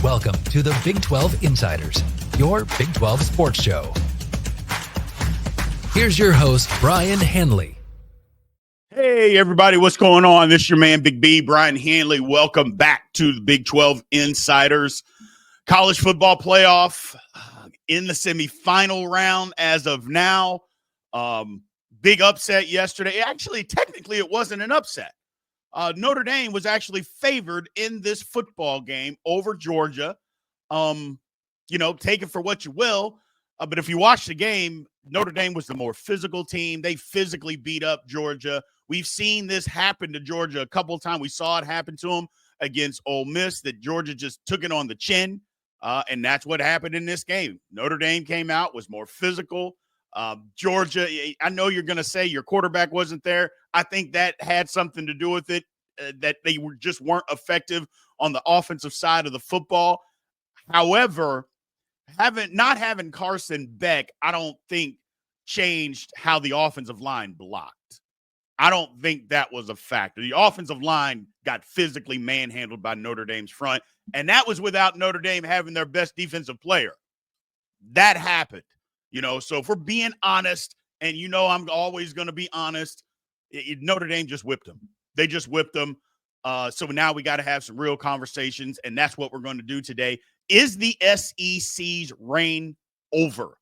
Welcome to the Big 12 Insiders, your Big 12 sports show. Here's your host, Brien Hanley. Hey, everybody, what's going on? This is your man, Big B, Brien Hanley. Welcome back to the Big 12 Insiders. College football playoff in the semifinal round as of now. Big upset yesterday. Actually, technically, it wasn't an upset. Notre Dame was actually favored in this football game over Georgia. Take it for what you will. But if you watch the game, Notre Dame was the more physical team. They physically beat up Georgia. We've seen this happen to Georgia a couple of times. We saw it happen to them against Ole Miss, that Georgia just took it on the chin. And that's what happened in this game. Notre Dame came out, was more physical. Georgia, I know you're going to say your quarterback wasn't there. I think that had something to do with it, that they weren't effective on the offensive side of the football. However, not having Carson Beck, I don't think changed how the offensive line blocked. I don't think that was a factor. The offensive line got physically manhandled by Notre Dame's front, and that was without Notre Dame having their best defensive player. That happened. So if we're being honest, and I'm always going to be honest, Notre Dame just whipped them. They just whipped them. So now we got to have some real conversations, and that's what we're going to do today. Is the SEC's reign over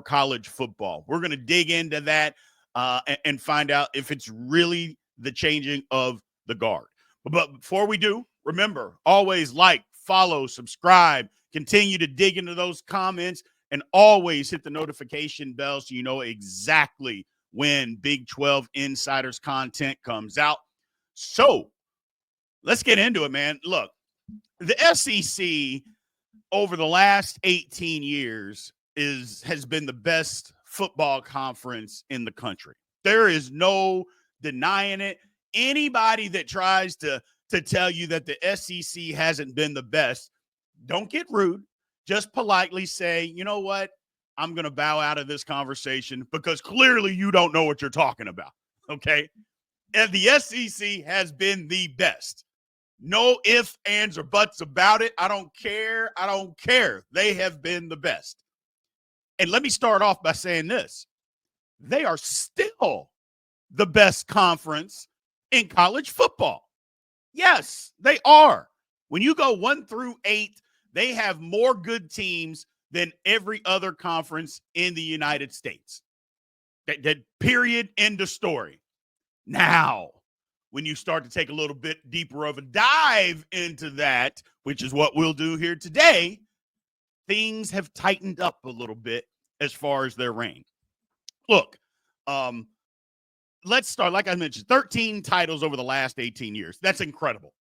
college football? We're going to dig into that and find out if it's really the changing of the guard. But before we do, remember, always like, follow, subscribe, continue to dig into those comments, and always hit the notification bell so you know exactly when Big 12 Insiders content comes out. So let's get into it, man. Look, the SEC over the last 18 years has been the best football conference in the country. There is no denying it. Anybody that tries to tell you that the SEC hasn't been the best, don't get rude. Just politely say, you know what? I'm going to bow out of this conversation because clearly you don't know what you're talking about, okay? And the SEC has been the best. No ifs, ands, or buts about it. I don't care. They have been the best. And let me start off by saying this. They are still the best conference in college football. Yes, they are. When you go 1 through 8, they have more good teams than every other conference in the United States. That period, end of story. Now, when you start to take a little bit deeper of a dive into that, which is what we'll do here today, things have tightened up a little bit as far as their reign. Look, let's start, like I mentioned, 13 titles over the last 18 years. That's incredible.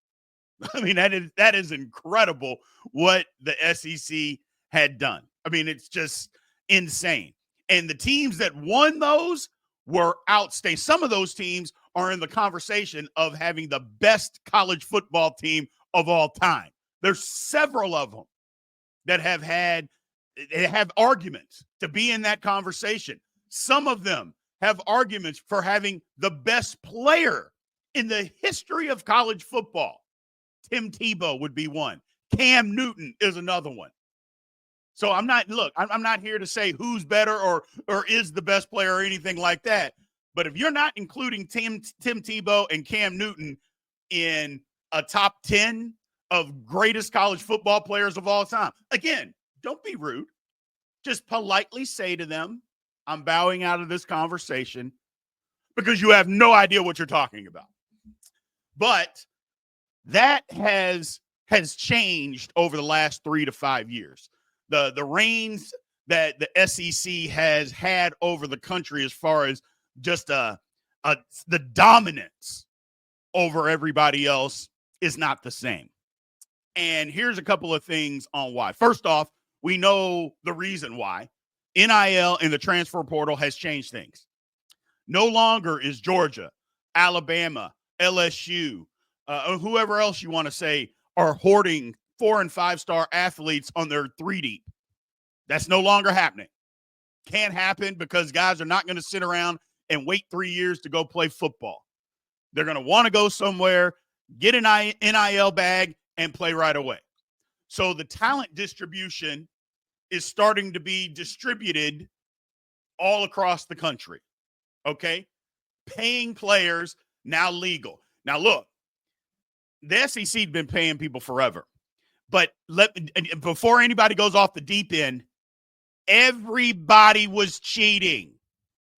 I mean, that is incredible what the SEC had done. I mean, it's just insane. And the teams that won those were outstanding. Some of those teams are in the conversation of having the best college football team of all time. There's several of them that have arguments to be in that conversation. Some of them have arguments for having the best player in the history of college football. Tim Tebow would be one. Cam Newton is another one. So I'm not here to say who's better or is the best player or anything like that. But if you're not including Tim Tebow and Cam Newton in a top 10 of greatest college football players of all time, again, don't be rude. Just politely say to them, I'm bowing out of this conversation because you have no idea what you're talking about. But that has changed over the last 3 to 5 years. The reigns that the SEC has had over the country as far as just the dominance over everybody else is not the same. And here's a couple of things on why. First off, we know the reason why. NIL and the transfer portal has changed things. No longer is Georgia, Alabama, LSU, whoever else you want to say are hoarding 4- and 5-star athletes on their 3-deep. That's no longer happening. Can't happen because guys are not going to sit around and wait 3 years to go play football. They're going to want to go somewhere, get an NIL bag, and play right away. So the talent distribution is starting to be distributed all across the country. Okay? Paying players now legal. Now look, the SEC had been paying people forever. But before anybody goes off the deep end, everybody was cheating.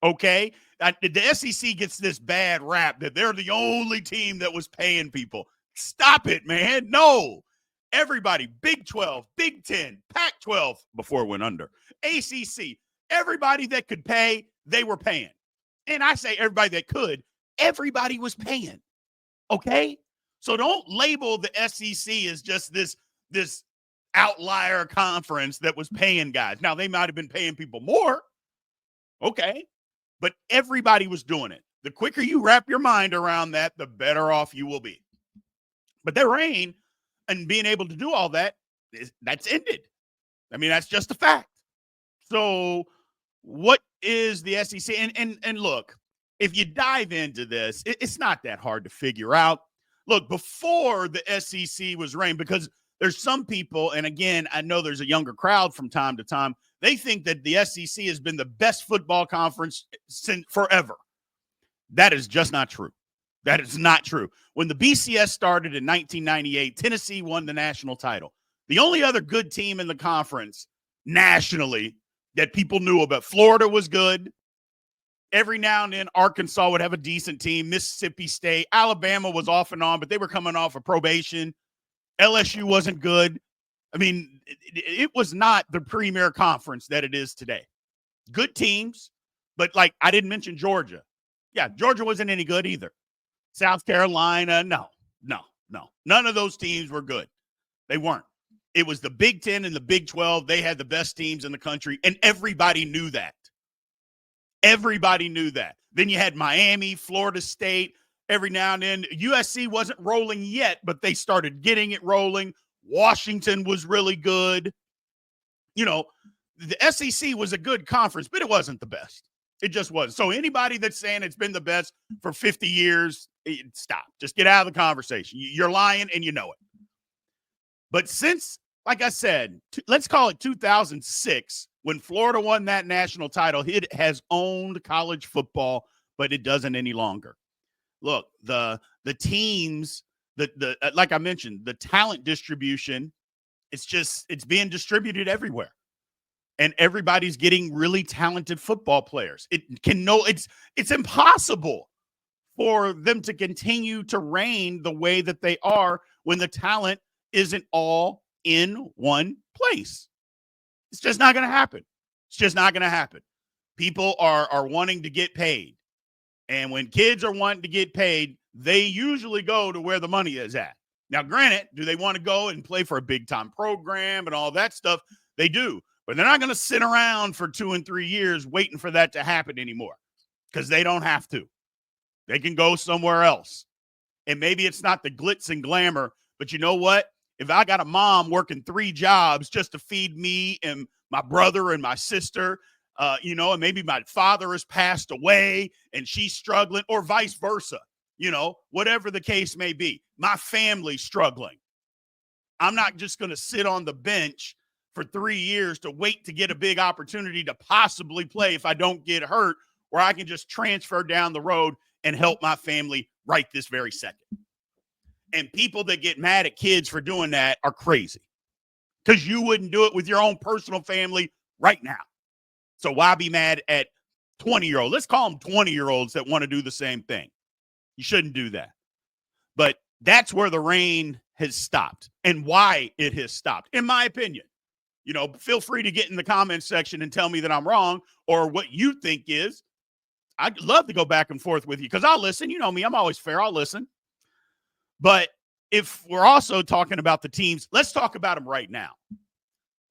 Okay? The SEC gets this bad rap that they're the only team that was paying people. Stop it, man. No. Everybody, Big 12, Big 10, Pac 12, before it went under, ACC, everybody that could pay, they were paying. And I say everybody that could, everybody was paying. Okay? So don't label the SEC as just this outlier conference that was paying guys. Now, they might have been paying people more. Okay. But everybody was doing it. The quicker you wrap your mind around that, the better off you will be. But their reign and being able to do all that, that's ended. I mean, that's just a fact. So what is the SEC? And look, if you dive into this, it's not that hard to figure out. Look, before the SEC was reigned, because there's some people, and again, I know there's a younger crowd from time to time, they think that the SEC has been the best football conference since forever. That is just not true. That is not true. When the BCS started in 1998, Tennessee won the national title. The only other good team in the conference nationally that people knew about, Florida was good. Every now and then, Arkansas would have a decent team. Mississippi State, Alabama was off and on, but they were coming off of probation. LSU wasn't good. I mean, it was not the premier conference that it is today. Good teams, but like I didn't mention Georgia. Yeah, Georgia wasn't any good either. South Carolina, no. None of those teams were good. They weren't. It was the Big 10 and the Big 12. They had the best teams in the country, and everybody knew that. Everybody knew that. Then you had Miami, Florida State. Every now and then, USC wasn't rolling yet, but they started getting it rolling. Washington was really good. You know, the SEC was a good conference, but it wasn't the best. It just wasn't. So anybody that's saying it's been the best for 50 years, stop. Just get out of the conversation. You're lying and you know it. But since, like I said, let's call it 2006, when Florida won that national title, it has owned college football, but it doesn't any longer. Look, the teams, like I mentioned, the talent distribution, it's being distributed everywhere. And everybody's getting really talented football players. It's impossible for them to continue to reign the way that they are when the talent isn't all in one place. It's just not going to happen. It's just not going to happen. People are wanting to get paid. And when kids are wanting to get paid, they usually go to where the money is at. Now, granted, do they want to go and play for a big-time program and all that stuff? They do. But they're not going to sit around for 2 and 3 years waiting for that to happen anymore, because they don't have to. They can go somewhere else. And maybe it's not the glitz and glamour, but you know what? If I got a mom working 3 jobs just to feed me and my brother and my sister, and maybe my father has passed away and she's struggling, or vice versa, whatever the case may be, my family's struggling. I'm not just going to sit on the bench for 3 years to wait to get a big opportunity to possibly play if I don't get hurt, where I can just transfer down the road and help my family right this very second. And people that get mad at kids for doing that are crazy, because you wouldn't do it with your own personal family right now. So why be mad at 20-year-olds? Let's call them 20-year-olds that want to do the same thing. You shouldn't do that. But that's where the reign has stopped and why it has stopped, in my opinion. Feel free to get in the comments section and tell me that I'm wrong, or what you think is. I'd love to go back and forth with you, because I'll listen. You know me, I'm always fair. I'll listen. But if we're also talking about the teams, let's talk about them right now.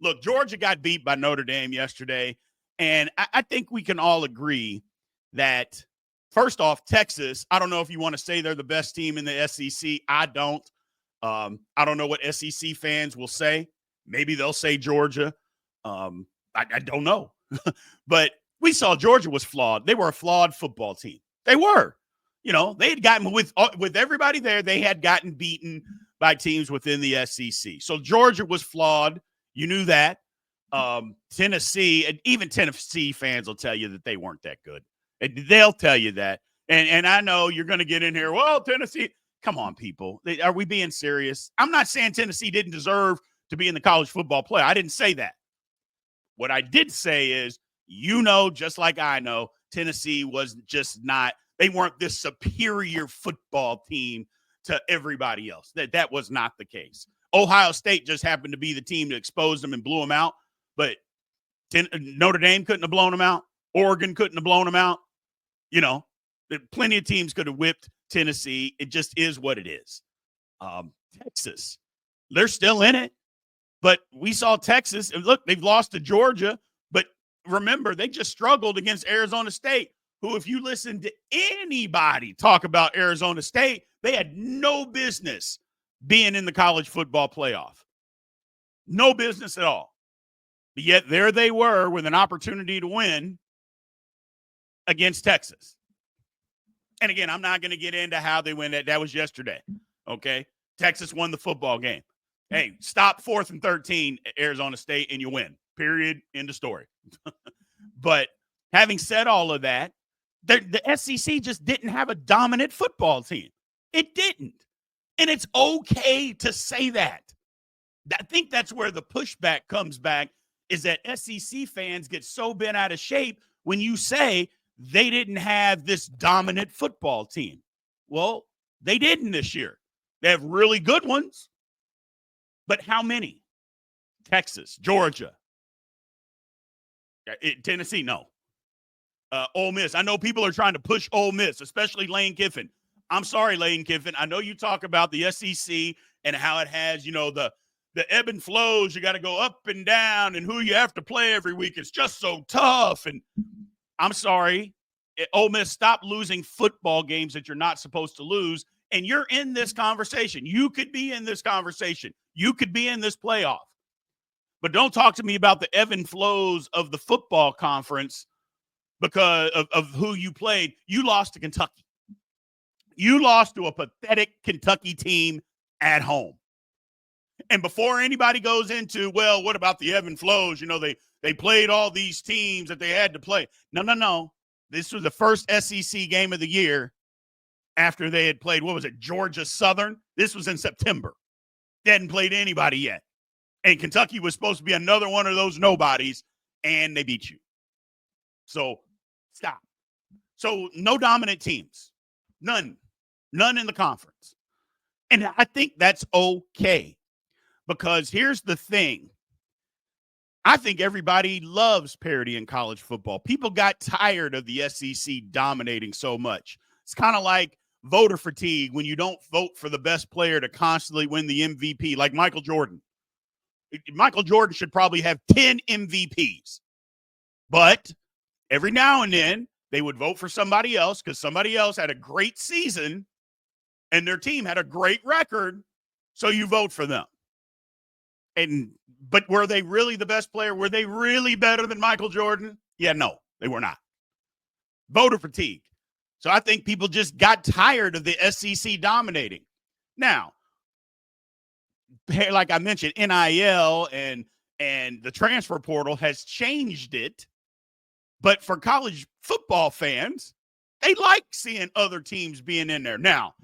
Look, Georgia got beat by Notre Dame yesterday, and I think we can all agree that, first off, Texas, I don't know if you want to say they're the best team in the SEC. I don't. I don't know what SEC fans will say. Maybe they'll say Georgia. I don't know. But we saw Georgia was flawed. They were a flawed football team. They were. They had gotten with everybody there. They had gotten beaten by teams within the SEC. So Georgia was flawed. You knew that. Tennessee, and even Tennessee fans will tell you that they weren't that good. They'll tell you that. And I know you're going to get in here, well, Tennessee, come on, people. Are we being serious? I'm not saying Tennessee didn't deserve to be in the college football play. I didn't say that. What I did say is, just like I know, Tennessee was just not, they weren't this superior football team to everybody else. That was not the case. Ohio State just happened to be the team that exposed them and blew them out. But Notre Dame couldn't have blown them out. Oregon couldn't have blown them out. Plenty of teams could have whipped Tennessee. It just is what it is. Texas, they're still in it. But we saw Texas, and look, they've lost to Georgia. But remember, they just struggled against Arizona State, who, if you listen to anybody talk about Arizona State, they had no business being in the college football playoff. No business at all. But yet there they were with an opportunity to win against Texas. And again, I'm not going to get into how they win that. That was yesterday. Okay? Texas won the football game. Hey, stop 4th and 13 at Arizona State and you win. Period. End of story. But having said all of that, the SEC just didn't have a dominant football team. It didn't. And it's okay to say that. I think that's where the pushback comes back, is that SEC fans get so bent out of shape when you say they didn't have this dominant football team. Well, they didn't this year. They have really good ones. But how many? Texas, Georgia, Tennessee, no. Ole Miss. I know people are trying to push Ole Miss, especially Lane Kiffin. I'm sorry, Lane Kiffin. I know you talk about the SEC and how it has, the ebb and flows. You got to go up and down, and who you have to play every week. It's just so tough. And I'm sorry, Ole Miss, stop losing football games that you're not supposed to lose. And you're in this conversation. You could be in this conversation. You could be in this playoff. But don't talk to me about the ebb and flows of the football conference because of who you played. You lost to Kentucky. You lost to a pathetic Kentucky team at home. And before anybody goes into, well, what about the ebb and flows? They played all these teams that they had to play. No. This was the first SEC game of the year after they had played, Georgia Southern? This was in September. They hadn't played anybody yet. And Kentucky was supposed to be another one of those nobodies, and they beat you. So stop. So no dominant teams. None in the conference. And I think that's okay, because here's the thing. I think everybody loves parity in college football. People got tired of the SEC dominating so much. It's kind of like voter fatigue when you don't vote for the best player to constantly win the MVP, like Michael Jordan. Michael Jordan should probably have 10 MVPs. But every now and then, they would vote for somebody else because somebody else had a great season and their team had a great record, so you vote for them. But were they really the best player? Were they really better than Michael Jordan? Yeah, no, they were not. Voter fatigue. So I think people just got tired of the SEC dominating. Now, like I mentioned, NIL and the transfer portal has changed it. But for college football fans, they like seeing other teams being in there. Now,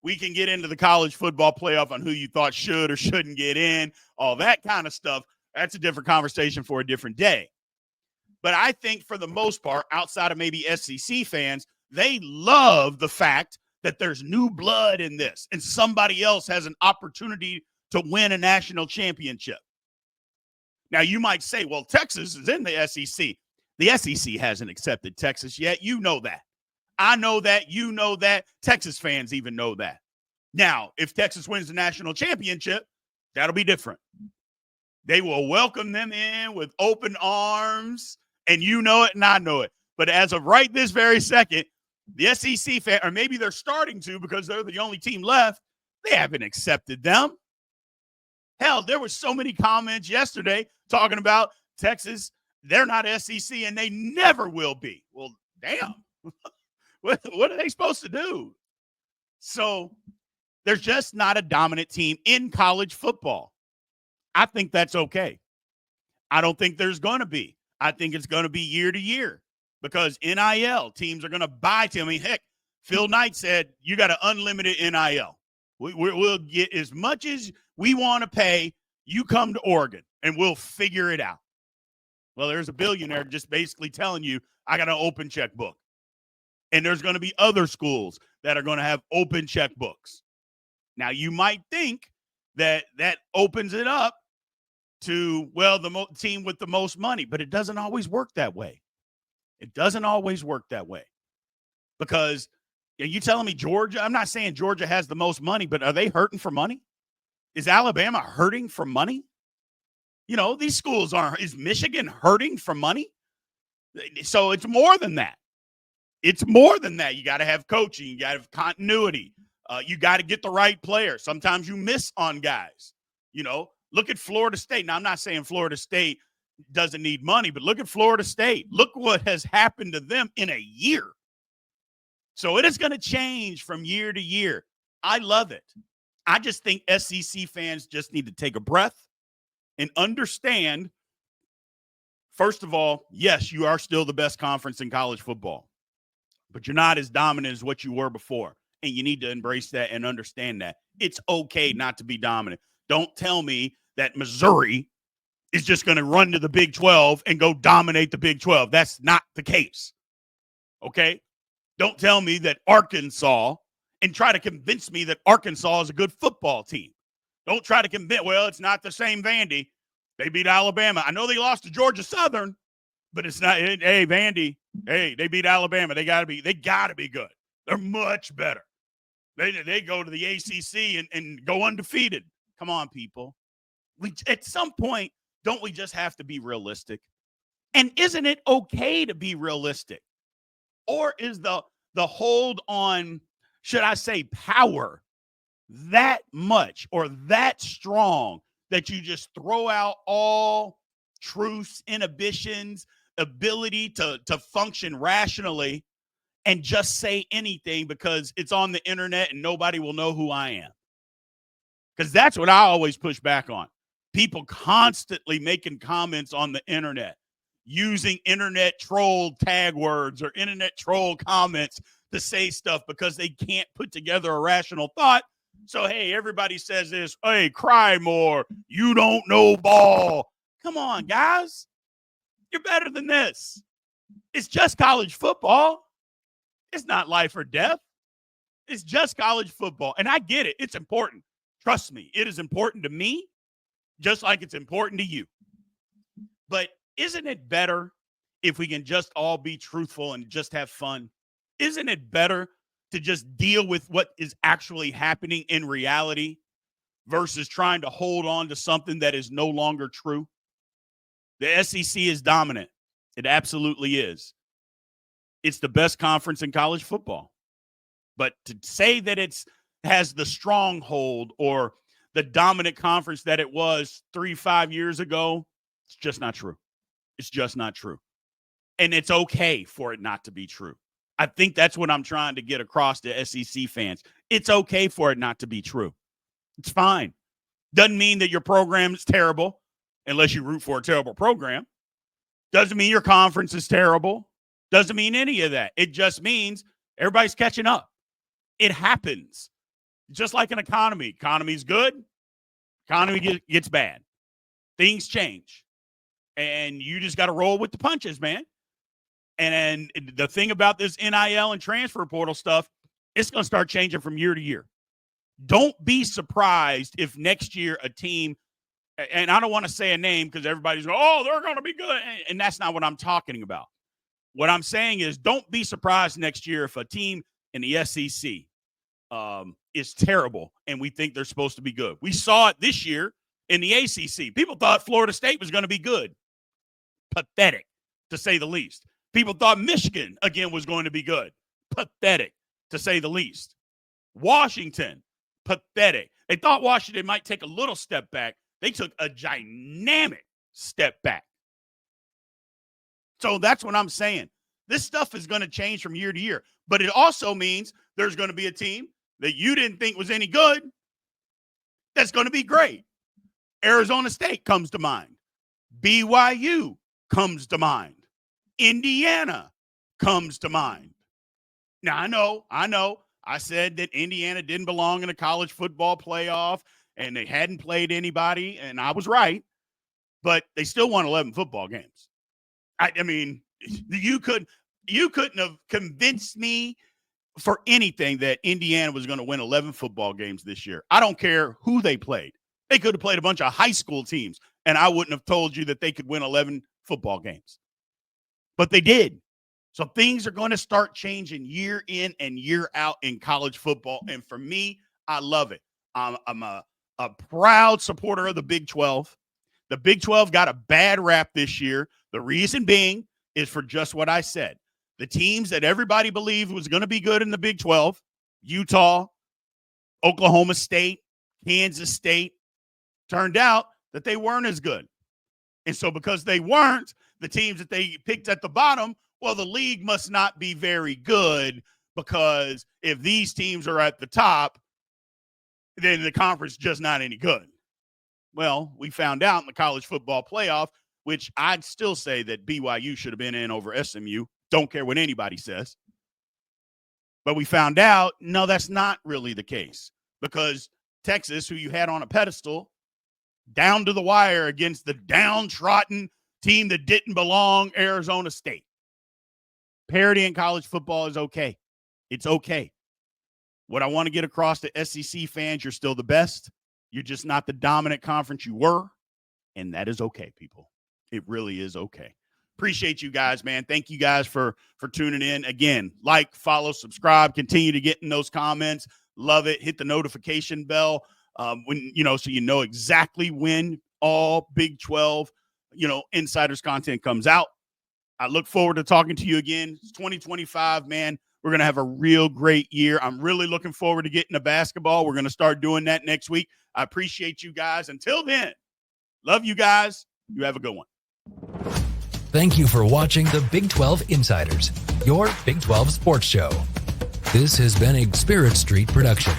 we can get into the college football playoff on who you thought should or shouldn't get in, all that kind of stuff. That's a different conversation for a different day. But I think for the most part, outside of maybe SEC fans, they love the fact that there's new blood in this and somebody else has an opportunity to win a national championship. Now, you might say, well, Texas is in the SEC. The SEC hasn't accepted Texas yet. You know that. I know that. You know that. Texas fans even know that. Now, if Texas wins the national championship, that'll be different. They will welcome them in with open arms, and you know it and I know it. But as of right this very second, the SEC fan, or maybe they're starting to because they're the only team left, they haven't accepted them. Hell, there were so many comments yesterday talking about Texas. They're not SEC, and they never will be. Well, damn. What are they supposed to do? So There's just not a dominant team in college football. I think that's okay. I don't think there's going to be. I think it's going to be year to year because NIL teams are going to buy to. I mean, heck, Phil Knight said you got an unlimited NIL. We'll get as much as we want to pay. You come to Oregon and we'll figure it out. Well, there's a billionaire just basically telling you, I got an open checkbook. And there's going to be other schools that are going to have open checkbooks. Now, you might think that opens it up to, well, the team with the most money, but it doesn't always work that way. It doesn't always work that way because are you telling me Georgia? I'm not saying Georgia has the most money, but are they hurting for money? Is Alabama hurting for money? You know, these schools aren't. Is Michigan hurting for money? So it's more than that. It's more than that. You got to have coaching. You got to have continuity. You got to get the right player. Sometimes you miss on guys. You know, look at Florida State. Now, I'm not saying Florida State doesn't need money, but look at Florida State. Look what has happened to them in a year. So it is going to change from year to year. I love it. I just think SEC fans just need to take a breath and understand, first of all, yes, you are still the best conference in college football, but you're not as dominant as what you were before. And you need to embrace that and understand that. It's okay not to be dominant. Don't tell me that Missouri is just going to run to the Big 12 and go dominate the Big 12. That's not the case. Okay? Don't tell me that Arkansas and try to convince me that Arkansas is a good football team. Don't try to convince, well, it's not the same Vandy. They beat Alabama. I know they lost to Georgia Southern, but it's not, hey, Vandy, hey, they beat Alabama. They gotta be good. They're much better. They go to the ACC and go undefeated. Come on, people. At some point, don't we just have to be realistic? And isn't it okay to be realistic? Or is the hold on, should I say, power that much or that strong that you just throw out all truths, inhibitions, ability to function rationally and just say anything because it's on the internet and nobody will know who I am? Because that's what I always push back on. People constantly making comments on the internet, using internet troll tag words or internet troll comments to say stuff because they can't put together a rational thought. So, hey, everybody says this, hey, cry more. You don't know ball. Come on, guys. You're better than this. It's just college football. It's not life or death. It's just college football. And I get it. It's important. Trust me, it is important to me, just like it's important to you. But isn't it better if we can just all be truthful and just have fun? Isn't it better to just deal with what is actually happening in reality versus trying to hold on to something that is no longer true? The SEC is dominant. It absolutely is. It's the best conference in college football. But to say that it's has the stronghold or the dominant conference that it was 3-5 years ago, it's just not true. It's just not true. And it's okay for it not to be true. I think that's what I'm trying to get across to SEC fans. It's okay for it not to be true. It's fine. Doesn't mean that your program is terrible unless you root for a terrible program. Doesn't mean your conference is terrible. Doesn't mean any of that. It just means everybody's catching up. It happens. Just like an economy. Economy's good. Economy gets bad. Things change. And you just got to roll with the punches, man. And the thing about this NIL and transfer portal stuff, it's going to start changing from year to year. Don't be surprised if next year a team, and I don't want to say a name because everybody's going, oh, they're going to be good. And that's not what I'm talking about. What I'm saying is don't be surprised next year if a team in the SEC is terrible and we think they're supposed to be good. We saw it this year in the ACC. People thought Florida State was going to be good. Pathetic, to say the least. People thought Michigan, again, was going to be good. Pathetic, to say the least. Washington, pathetic. They thought Washington might take a little step back. They took a dynamic step back. So that's what I'm saying. This stuff is going to change from year to year. But it also means there's going to be a team that you didn't think was any good, that's going to be great. Arizona State comes to mind. BYU comes to mind. Indiana comes to mind. Now, I know. I said that Indiana didn't belong in a college football playoff and they hadn't played anybody, and I was right, but they still won 11 football games. I mean, you couldn't have convinced me for anything that Indiana was going to win 11 football games this year. I don't care who they played. They could have played a bunch of high school teams, and I wouldn't have told you that they could win 11 football games. But they did. So things are going to start changing year in and year out in college football. And for me, I love it. I'm a proud supporter of the Big 12. The Big 12 got a bad rap this year. The reason being is for just what I said. The teams that everybody believed was going to be good in the Big 12, Utah, Oklahoma State, Kansas State, turned out that they weren't as good. And so because they weren't, the teams that they picked at the bottom, well, the league must not be very good, because if these teams are at the top, then the conference is just not any good. Well, we found out in the college football playoff, which I'd still say that BYU should have been in over SMU. Don't care what anybody says. But we found out, no, that's not really the case, because Texas, who you had on a pedestal, down to the wire against the downtrodden team that didn't belong, Arizona State. Parity in college football is okay. It's okay. What I want to get across to SEC fans, you're still the best. You're just not the dominant conference you were, and that is okay, people. It really is okay. Appreciate you guys, man. Thank you guys for tuning in. Again, like, follow, subscribe, continue to get in those comments. Love it. Hit the notification bell so you know exactly when all Big 12, insiders content comes out. I look forward to talking to you again. It's 2025, man. We're going to have a real great year. I'm really looking forward to getting to basketball. We're going to start doing that next week. I appreciate you guys. Until then, love you guys. You have a good one. Thank you for watching the Big 12 Insiders, your Big 12 sports show. This has been a Spirit Street production.